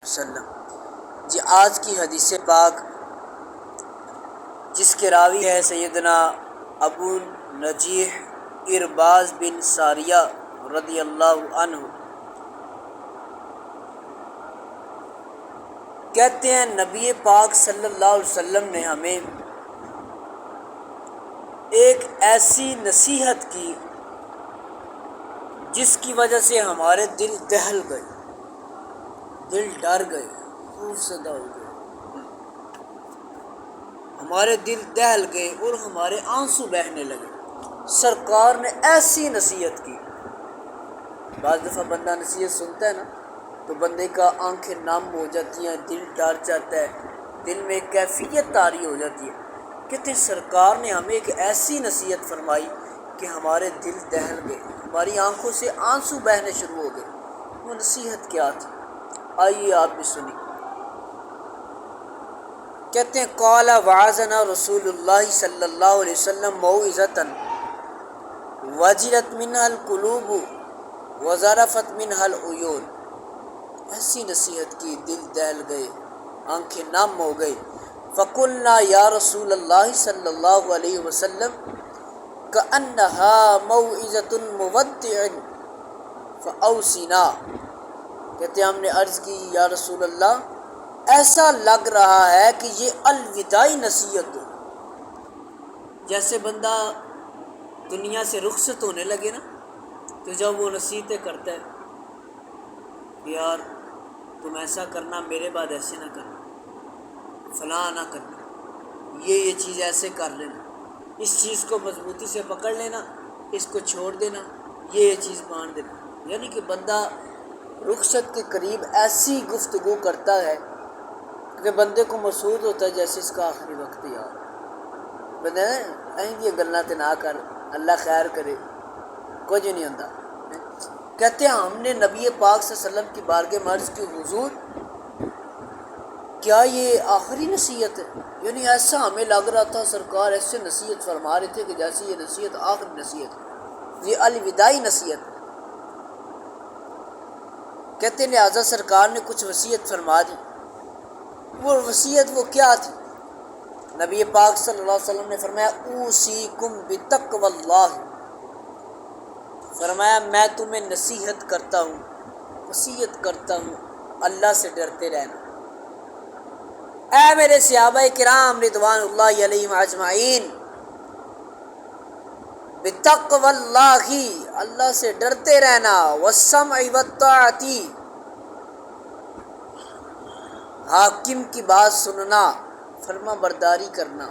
وسلم۔ جی آج کی حدیث پاک جس کے راوی ہے سیدنا ابو نجیح ارباز بن ساریہ رضی اللہ عنہ، کہتے ہیں نبی پاک صلی اللہ علیہ وسلم نے ہمیں ایک ایسی نصیحت کی جس کی وجہ سے ہمارے دل دہل گئے، دل ڈر گئے، خوف زدہ ہو گئے، ہمارے دل دہل گئے اور ہمارے آنسو بہنے لگے۔ سرکار نے ایسی نصیحت کی۔ بعض دفعہ بندہ نصیحت سنتا ہے نا تو بندے کا آنکھیں نم ہو جاتی ہیں، دل ڈر جاتا ہے، دل میں ایک کیفیت طاری ہو جاتی ہے۔ کہتے ہیں سرکار نے ہمیں ایک ایسی نصیحت فرمائی کہ ہمارے دل دہل گئے، ہماری آنکھوں سے آنسو بہنے شروع ہو گئے۔ وہ نصیحت کیا تھی؟ آئیے آپ بھی سنیں۔ کہتے ہیں قال وعظنا رسول اللہ صلی اللہ علیہ وسلم موعظۃ وجلت منها القلوب وذرفت منها العیون۔ ایسی نصیحت کی، دل دہل گئے، آنکھیں نم ہو گئی۔ فقلنا یا رسول اللہ صلی اللہ علیہ وسلم کأنها موعظۃ مودع فاوصنا۔ کہتے ہیں ہم نے عرض کی یا رسول اللہ ایسا لگ رہا ہے کہ یہ الوداعی نصیحت ہو، جیسے بندہ دنیا سے رخصت ہونے لگے نا تو جب وہ نصیحتیں کرتا ہے کہ یار تم ایسا کرنا، میرے بعد ایسے نہ کرنا، فلاں نہ کرنا، یہ چیز ایسے کر لینا، اس چیز کو مضبوطی سے پکڑ لینا، اس کو چھوڑ دینا، یہ چیز مان دینا۔ یعنی کہ بندہ رخصت کے قریب ایسی گفتگو کرتا ہے کہ بندے کو محسوس ہوتا ہے جیسے اس کا آخری وقت یار بندے یہ گلاں تے نہ کر، اللہ خیر کرے، کچھ نہیں ہوتا۔ کہتے ہیں ہم نے نبی پاک صلی اللہ علیہ وسلم کی بارگاہ میں عرض کی حضور کیا یہ آخری نصیحت ہے؟ یعنی ایسا ہمیں لگ رہا تھا سرکار ایسے نصیحت فرما رہے تھے کہ جیسے یہ نصیحت آخری نصیحت ہے، یہ الوداعی نصیحت ہے۔ کہتے ہیں لہٰذا سرکار نے کچھ وصیت فرما دی۔ وہ وصیت وہ کیا تھی؟ نبی پاک صلی اللہ علیہ وسلم نے فرمایا اوصیکم بتقوی اللہ، فرمایا میں تمہیں نصیحت کرتا ہوں، وصیت کرتا ہوں اللہ سے ڈرتے رہنا۔ اے میرے صحابہ کرام رضوان اللہ علیہم اجمعین، بتقوی اللہ، اللہ سے ڈرتے رہنا، والسمع والطاعۃ، حاکم کی بات سننا، فرما برداری کرنا۔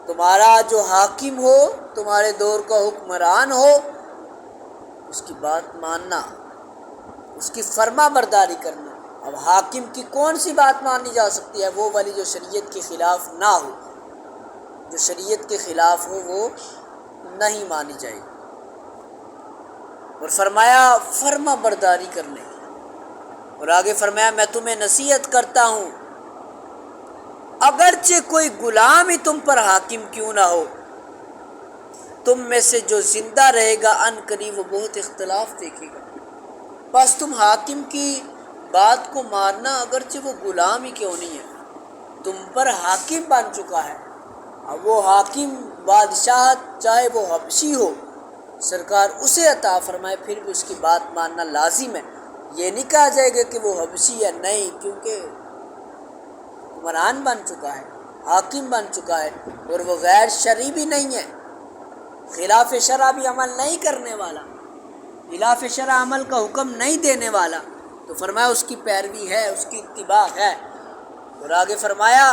تمہارا جو حاکم ہو، تمہارے دور کا حکمران ہو، اس کی بات ماننا، اس کی فرما برداری کرنا۔ اب حاکم کی کون سی بات مانی جا سکتی ہے؟ وہ والی جو شریعت کے خلاف نہ ہو، جو شریعت کے خلاف ہو وہ نہیں مانی جائے۔ اور فرمایا فرما برداری کرنے، اور آگے فرمایا میں تمہیں نصیحت کرتا ہوں اگرچہ کوئی غلام ہی تم پر حاکم کیوں نہ ہو، تم میں سے جو زندہ رہے گا ان قریب وہ بہت اختلاف دیکھے گا۔ بس تم حاکم کی بات کو ماننا اگرچہ وہ غلام ہی کیوں نہیں ہے، تم پر حاکم بن چکا ہے۔ اب وہ حاکم بادشاہت چاہے وہ حبشی ہو، سرکار اسے عطا فرمائے پھر بھی اس کی بات ماننا لازم ہے۔ یہ نہیں کہا جائے گا کہ وہ حبشی ہے، نہیں، کیونکہ حکمران بن چکا ہے، حاکم بن چکا ہے، اور وہ غیر شرعی بھی نہیں ہے، خلاف شرع بھی عمل نہیں کرنے والا، خلاف شرع عمل کا حکم نہیں دینے والا، تو فرمایا اس کی پیروی ہے، اس کی اتباع ہے۔ اور آگے فرمایا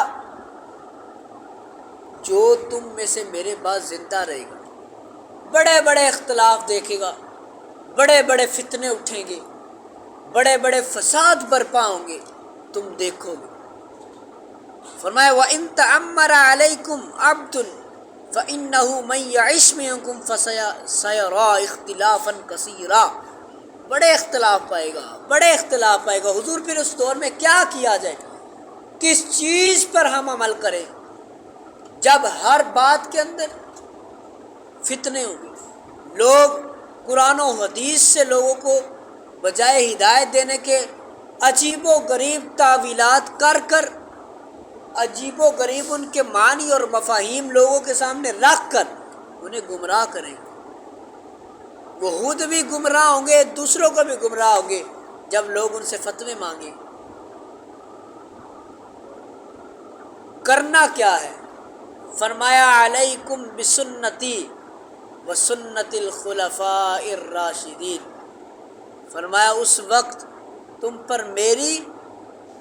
جو تم میں سے میرے بعد زندہ رہے گا، بڑے بڑے اختلاف دیکھے گا، بڑے بڑے فتنے اٹھیں گے، بڑے بڑے فساد برپا ہوں گے، تم دیکھو گے۔ فرمایا وَإِن تَعَمَّرَ عَلَيْكُمْ عَبْدٌ فَإِنَّهُ مَن يَعِشْ مِنكُمْ فَسَيَرَىٰ اخْتِلَافًا كَثِيرًا۔ بڑے اختلاف پائے گا، بڑے اختلاف پائے گا۔ حضور پھر اس دور میں کیا کیا جائے، کس چیز پر ہم عمل کریں جب ہر بات کے اندر فتنے ہوں گے؟ لوگ قرآن و حدیث سے لوگوں کو بجائے ہدایت دینے کے عجیب و غریب تعویلات کر کر، عجیب و غریب ان کے معنی اور مفاہیم لوگوں کے سامنے رکھ کر انہیں گمراہ کریں گے۔ وہ خود بھی گمراہ ہوں گے، دوسروں کو بھی گمراہ ہوں گے جب لوگ ان سے فتوے مانگیں۔ کرنا کیا ہے؟ فرمایا علیکم بسنتی و سنت الخلفاء الراشدین۔ فرمایا اس وقت تم پر میری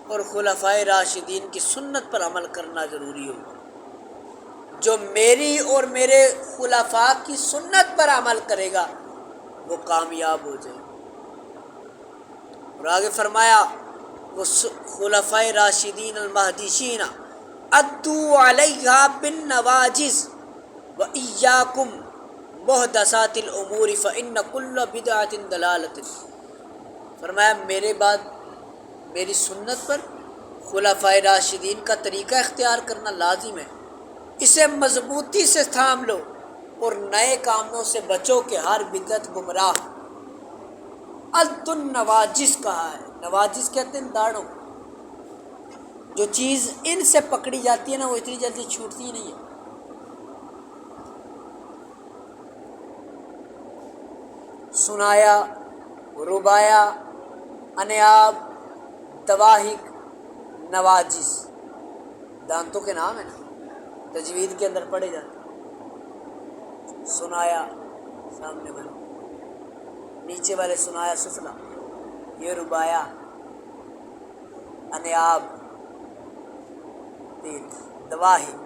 اور خلفائے راشدین کی سنت پر عمل کرنا ضروری ہوگا۔ جو میری اور میرے خلفاء کی سنت پر عمل کرے گا وہ کامیاب ہو جائے۔ اور آگے فرمایا وہ خلفائے راشدین المہدیین عدو علیہا بالنواجذ وإیاکم محدثات الامور فإن کل بدعۃ ضلالۃ۔ فرمایا میرے بعد میری سنت پر خلفائے راشدین کا طریقہ اختیار کرنا لازم ہے، اسے مضبوطی سے تھام لو اور نئے کاموں سے بچو کہ ہر بدعت گمراہ۔ النواجذ کہا ہے، نواجذ کہتے ہیں داڑھوں، جو چیز ان سے پکڑی جاتی ہے نا وہ اتنی جلدی چھوٹتی ہی نہیں ہے۔ سنایا، ربایا، انیاب، دواہک، نواجذ دانتوں کے نام ہیں نا، تجوید کے اندر پڑھے جاتے ہیں۔ سنایا سامنے والے، نیچے والے سنایا سفلا، یہ ربایا، انیاب، دواہک،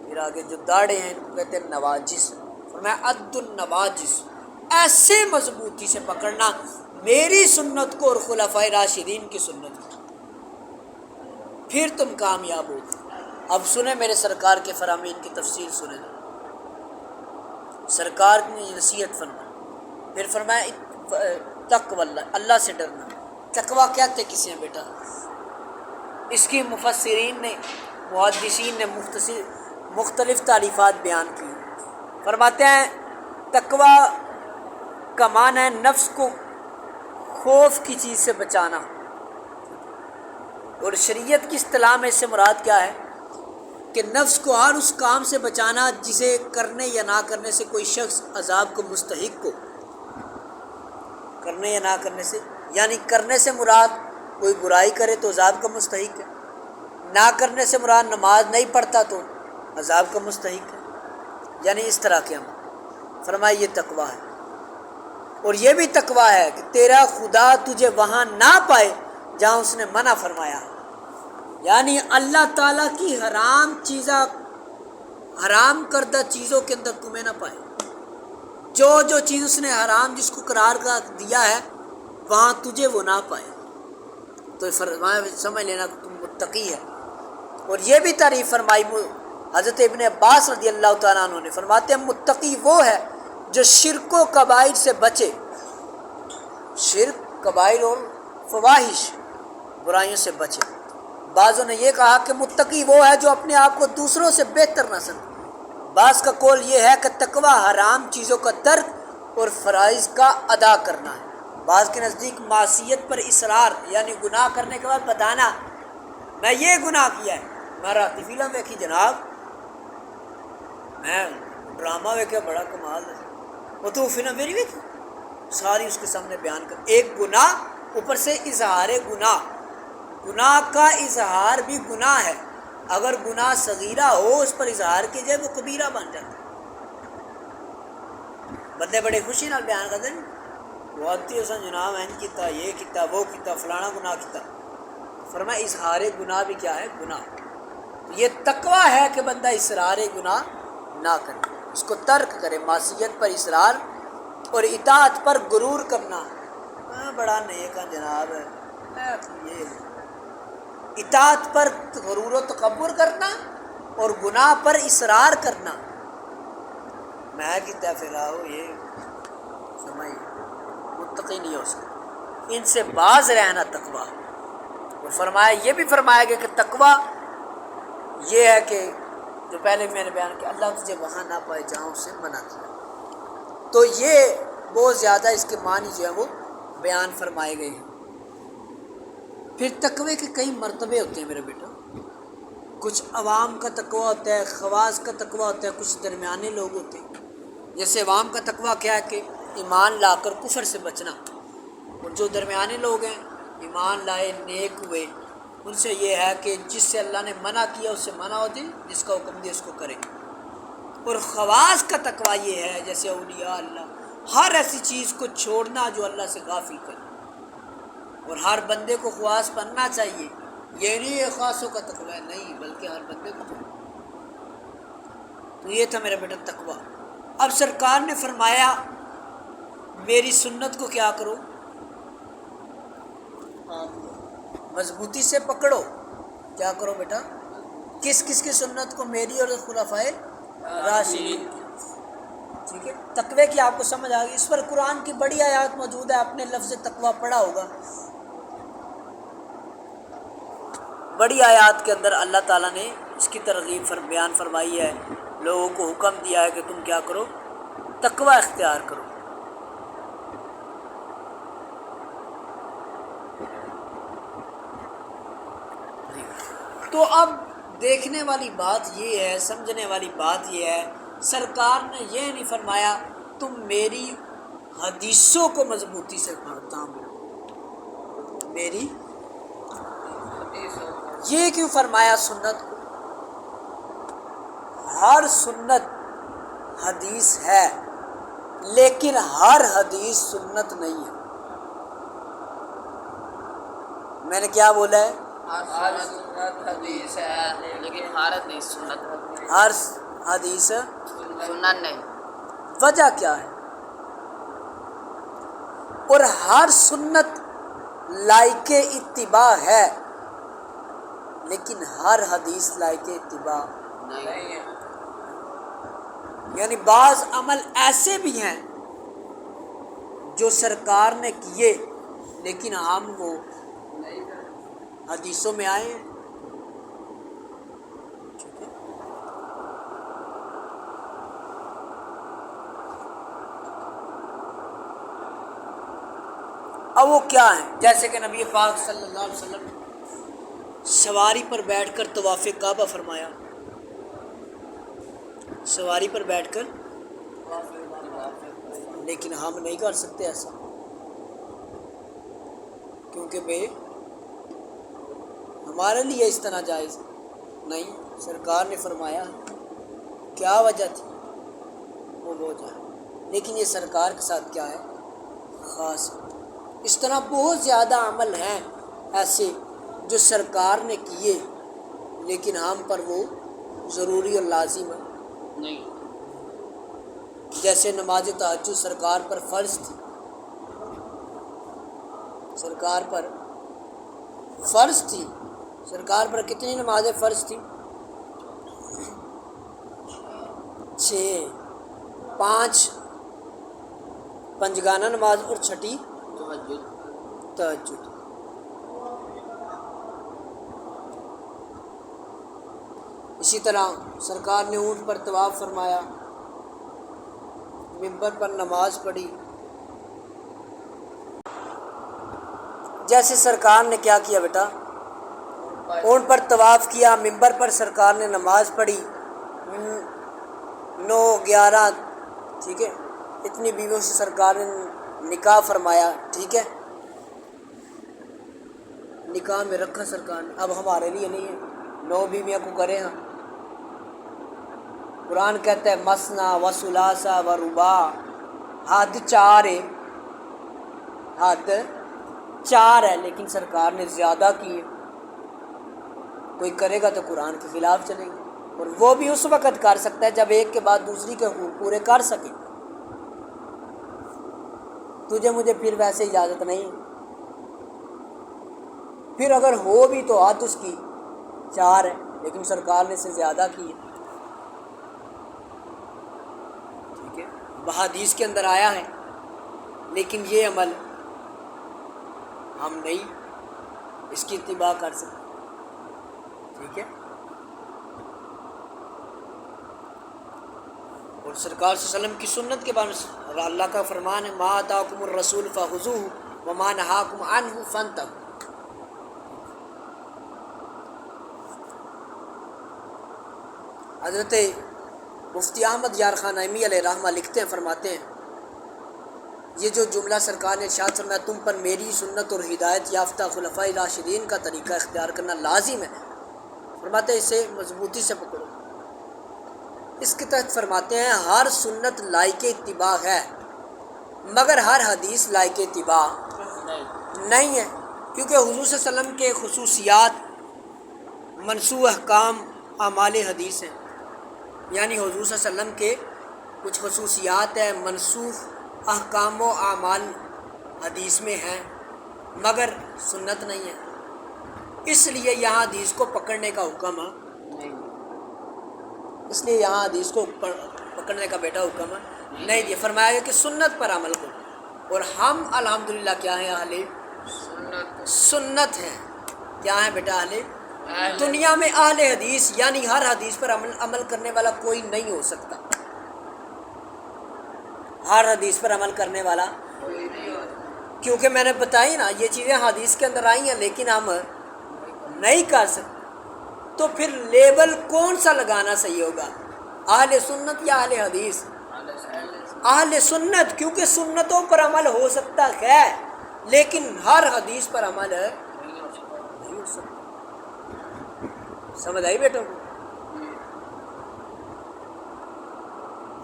پھر آگے جو داڑھے ہیں ان کو کہتے ہیں نواجذ۔ فرمایا عد النواجذ، ایسے مضبوطی سے پکڑنا میری سنت کو اور خلفائے راشدین کی سنت کو، پھر تم کامیاب ہوگے۔ اب سنیں میرے سرکار کے فرامین کی تفصیل سنیں۔ سرکار نے نصیحت فرمائی، پھر فرمایا تقوی اللہ، اللہ سے ڈرنا۔ تقوی کیا تھے کسی نے بیٹا؟ اس کی مفسرین نے، محدثین نے مختلف تعریفات بیان کی۔ فرماتے ہیں تقوی کا معنی ہے نفس کو خوف کی چیز سے بچانا، اور شریعت کی اصطلاح میں اس سے مراد کیا ہے کہ نفس کو ہر اس کام سے بچانا جسے کرنے یا نہ کرنے سے کوئی شخص عذاب کو مستحق ہو۔ کرنے یا نہ کرنے سے، یعنی کرنے سے مراد کوئی برائی کرے تو عذاب کا مستحق ہے، نہ کرنے سے مراد نماز نہیں پڑھتا تو عذاب کا مستحق ہے، یعنی اس طرح کے عمل۔ فرمایا یہ تقویٰ ہے، اور یہ بھی تقویٰ ہے کہ تیرا خدا تجھے وہاں نہ پائے جہاں اس نے منع فرمایا، یعنی اللہ تعالیٰ کی حرام کردہ چیزوں کے اندر تمہیں نہ پائے۔ جو چیز اس نے حرام جس کو قرار دیا ہے وہاں تجھے وہ نہ پائے، تو فرمایا سمجھ لینا کہ تم متقی ہے۔ اور یہ بھی تعریف فرمائی حضرت ابن عباس رضی اللہ تعالیٰ عنہ نے، فرماتے ہیں متقی وہ ہے جو شرک و کبائر سے بچے، شرک، کبائر اور فواحش برائیوں سے بچے۔ بعضوں نے یہ کہا کہ متقی وہ ہے جو اپنے آپ کو دوسروں سے بہتر نہ سمجھے۔ بعض کا قول یہ ہے کہ تقویٰ حرام چیزوں کا ترک اور فرائض کا ادا کرنا ہے۔ بعض کے نزدیک معصیت پر اصرار، یعنی گناہ کرنے کے بعد بتانا میں یہ گناہ کیا ہے۔ میں راتی فلم دیکھی جناب، میں ڈرامہ دیکھا بڑا کمال ہے، وہ تو فلم میری بھی تھی، ساری اس کے سامنے بیان کر۔ ایک گناہ اوپر سے اظہار گناہ، گناہ کا اظہار بھی گناہ ہے، اگر گناہ صغیرہ ہو اس پر اظہار کی جائے وہ کبیرہ بن جاتا ہے۔ بندے بڑے خوشی نال بیان کرتے ہیں، وہ آتی ہے جناب این کیتا، یہ کیتا، وہ کیتا، فلانا گناہ کیتا۔ فرمایا اظہار گناہ بھی کیا ہے؟ گناہ۔ یہ تقویٰ ہے کہ بندہ اصرار گناہ نہ کرے، اس کو ترک کرے، معصیت پر اصرار اور اطاعت پر غرور کرنا۔ بڑا نیک ہے جناب، یہ اطاعت پر غرور و تکبر کرنا اور گناہ پر اصرار کرنا، میں کہتا پھر آؤ، یہ سمجھ متقی نہیں ہو سکتا، ان سے باز رہنا تقویٰ۔ اور فرمایا یہ بھی فرمایا گیا کہ تقویٰ یہ ہے کہ جو پہلے میں نے بیان کیا، اللہ تجھے وہاں نہ پائے جہاں اس سے منع کیا۔ تو یہ بہت زیادہ اس کے معنی جو ہے وہ بیان فرمائے گئے ہیں۔ پھر تقوی کے کئی مرتبے ہوتے ہیں میرے بیٹا. کچھ عوام کا تقوی ہوتا ہے، خواص کا تقوی ہوتا ہے، کچھ درمیانے لوگ ہوتے ہیں. جیسے عوام کا تقوی کیا ہے کہ ایمان لا کر کفر سے بچنا، اور جو درمیانے لوگ ہیں ایمان لائے نیک ہوئے، ان سے یہ ہے کہ جس سے اللہ نے منع کیا اس سے منع ہو جائے، جس کا حکم دیا اس کو کرے. اور خواص کا تقوی یہ ہے جیسے اولیاء اللہ، ہر ایسی چیز کو چھوڑنا جو اللہ سے غافل کرے. اور ہر بندے کو خواص بننا چاہیے. یہ نہیں یہ خواصوں کا تقوی ہے، نہیں، بلکہ ہر بندے کو چاہیے. تو یہ تھا میرا بیٹا تقوی. اب سرکار نے فرمایا میری سنت کو کیا کرو، مضبوطی سے پکڑو. کیا کرو بیٹا؟ کس کس کی سنت کو؟ میری اور خلفائے راشدین. ٹھیک ہے، تقوی کی آپ کو سمجھ آ گئی. اس پر قرآن کی بڑی آیات موجود ہے، آپ نے لفظ تقوی پڑھا ہوگا. بڑی آیات کے اندر اللہ تعالیٰ نے اس کی ترغیب بیان فرمائی ہے، لوگوں کو حکم دیا ہے کہ تم کیا کرو؟ تقوی اختیار کرو. تو اب دیکھنے والی بات یہ ہے، سمجھنے والی بات یہ ہے، سرکار نے یہ نہیں فرمایا تم میری حدیثوں کو مضبوطی سے تھامو. میری یہ کیوں فرمایا؟ سنت کو، ہر سنت حدیث ہے لیکن ہر حدیث سنت نہیں ہے. میں نے کیا بولا ہے؟ ہر سنت حدیث ہے لیکن ہر حدیث سنت ہے. ہر حدیث سنت نہیں. وجہ کیا ہے؟ اور ہر سنت لائق اتباع ہے لیکن ہر حدیث لائق اتباع نہیں ہے. یعنی بعض عمل ایسے بھی ہیں جو سرکار نے کیے لیکن ہم وہ حدیثوں میں آئے ہیں. ٹھیک ہے، اب وہ کیا ہیں؟ جیسے کہ نبی پاک صلی اللہ علیہ وسلم سواری پر بیٹھ کر طواف کعبہ فرمایا. سواری پر بیٹھ کر، لیکن ہم نہیں کر سکتے ایسا، کیونکہ بے ہمارے لیے اس طرح جائز نہیں. سرکار نے فرمایا، کیا وجہ تھی؟ وہ وجہ ہے، لیکن یہ سرکار کے ساتھ کیا ہے؟ خاص. اس طرح بہت زیادہ عمل ہیں ایسے جو سرکار نے کیے لیکن ہم پر وہ ضروری اور لازم ہے نہیں. جیسے نماز تہجد سرکار پر فرض تھی. سرکار پر فرض تھی. سرکار پر کتنی نمازیں فرض تھی؟ 6، 5 پنجگانہ نماز اور 6 تہجد. اسی طرح سرکار نے اونٹ پر طواف فرمایا، منبر پر نماز پڑھی. جیسے سرکار نے کیا کیا بیٹا؟ اونٹ پر طواف کیا، منبر پر سرکار نے نماز پڑھی. 9، 11، ٹھیک ہے، اتنی بیویوں سے سرکار نے نکاح فرمایا. ٹھیک ہے، نکاح میں رکھا سرکار نے. اب ہمارے لیے نہیں ہے 9 بیویاں کو کرے ہم. قرآن کہتا ہے مثنا و ثلاثہ و رباع، حد 4 ہے، حد 4 ہے، لیکن سرکار نے زیادہ کی. کوئی کرے گا تو قرآن کے خلاف چلے گا، اور وہ بھی اس وقت کر سکتا ہے جب ایک کے بعد دوسری کے حقوق پورے کر سکے. تجھے مجھے پھر ویسے اجازت نہیں. پھر اگر ہو بھی تو حد اس کی 4 ہے، لیکن سرکار نے اسے زیادہ کی ہے. ٹھیک ہے، حدیث کے اندر آیا ہے، لیکن یہ عمل ہم نہیں اس کی اتباع کر سکتے. ٹھیک ہے، اور سرکار صلی اللہ علیہ وسلم کی سنت کے بارے میں اللہ کا فرمان ہے، ما آتاکم الرسول فخذوہ وما نہاکم عنہ فانتہوا. حضرت مفتی احمد یار خان نعیمی علیہ رحمہ لکھتے ہیں، فرماتے ہیں یہ جو جملہ سرکار نے ارشاد فرمایا تم پر میری سنت اور ہدایت یافتہ خلفائے راشدین کا طریقہ اختیار کرنا لازم ہے، فرماتے ہیں اسے مضبوطی سے پکڑو۔ اس کے تحت فرماتے ہیں ہر سنت لائق اتباع ہے مگر ہر حدیث لائق اتباع نہیں ہے، کیونکہ حضور صلی اللہ علیہ وسلم کے خصوصیات منسوخ احکام اعمال حدیث ہیں، یعنی حضور صلی اللہ علیہ وسلم کے کچھ خصوصیات ہیں منسوخ احکام و اعمال حدیث میں ہیں مگر سنت نہیں ہے، اس لیے یہاں حدیث کو پکڑنے کا حکم ہے، اس لیے یہاں حدیث کو پکڑنے کا بیٹا حکم ہے نہیں دیا، فرمایا گیا کہ سنت پر عمل کرو، اور ہم الحمدللہ کیا ہیں اہل سنت ہیں، کیا ہیں بیٹا اہل دنیا میں اہل حدیث یعنی ہر حدیث پر عمل کرنے والا کوئی نہیں ہو سکتا، ہر حدیث پر عمل کرنے والا، کیونکہ میں نے بتائی نا یہ چیزیں حدیث کے اندر آئی ہیں لیکن ہم نہیں کر سکتے، تو پھر لیبل کون سا لگانا صحیح ہوگا، اہل سنت یا اہل حدیث؟ اہل سنت، کیونکہ سنتوں پر عمل ہو سکتا ہے لیکن ہر حدیث پر عمل نہیں ہو سکتا، سمجھ آئی بیٹوں کو؟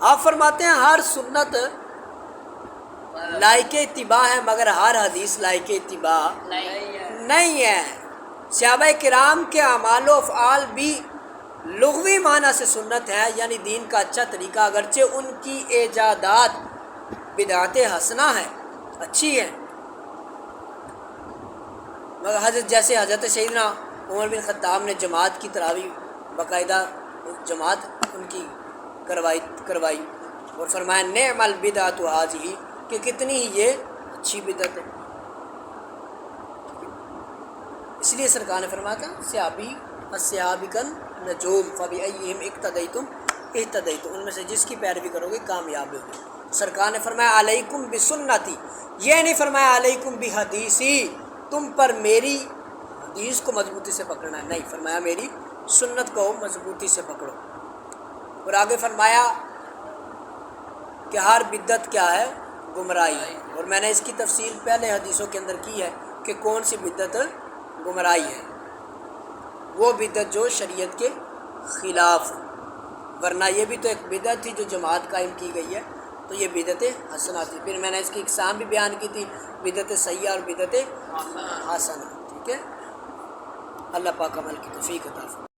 آپ فرماتے ہیں ہر سنت لائق اتباع ہے مگر ہر حدیث لائق اتباع نہیں ہے۔ صحابہ کرام کے اعمال و افعال بھی لغوی معنی سے سنت ہے، یعنی دین کا اچھا طریقہ، اگرچہ ان کی ایجادات بدعت حسنہ ہے، اچھی ہے، مگر حضرت سیدنا عمر بن خطاب نے جماعت کی تراویح باقاعدہ جماعت ان کی کروائی اور فرمایا نعم البدعۃ ھذہ کہ کتنی ہی یہ اچھی بدعت ہے، اس لیے سرکار نے فرمایا کہ الصحابہ النجوم فبأیہم اقتدیتم اہتدیتم، ان میں سے جس کی پیروی کرو گے کامیاب ہوگے۔ سرکار نے فرمایا علیکم بسنتی، یہ نہیں فرمایا علیکم بحدیثی تم پر میری حدیث کو مضبوطی سے پکڑنا ہے، نہیں، فرمایا میری سنت کو مضبوطی سے پکڑو، اور آگے فرمایا کہ ہر بدعت کیا ہے، گمراہی ہے، اور میں نے اس کی تفصیل پہلے حدیثوں کے اندر کی ہے کہ کون سی بدعت گمراہی ہے، وہ بدعت جو شریعت کے خلاف، ورنہ یہ بھی تو ایک بدعت تھی جو جماعت قائم کی گئی ہے، تو یہ بدعت حسنہ تھی، پھر میں نے اس کی اقسام بھی بیان کی تھی، بدعت سیئہ اور بدعت حسنہ، ٹھیک ہے۔ اللہ پاک عمل کی توفیق عطا فرمائے۔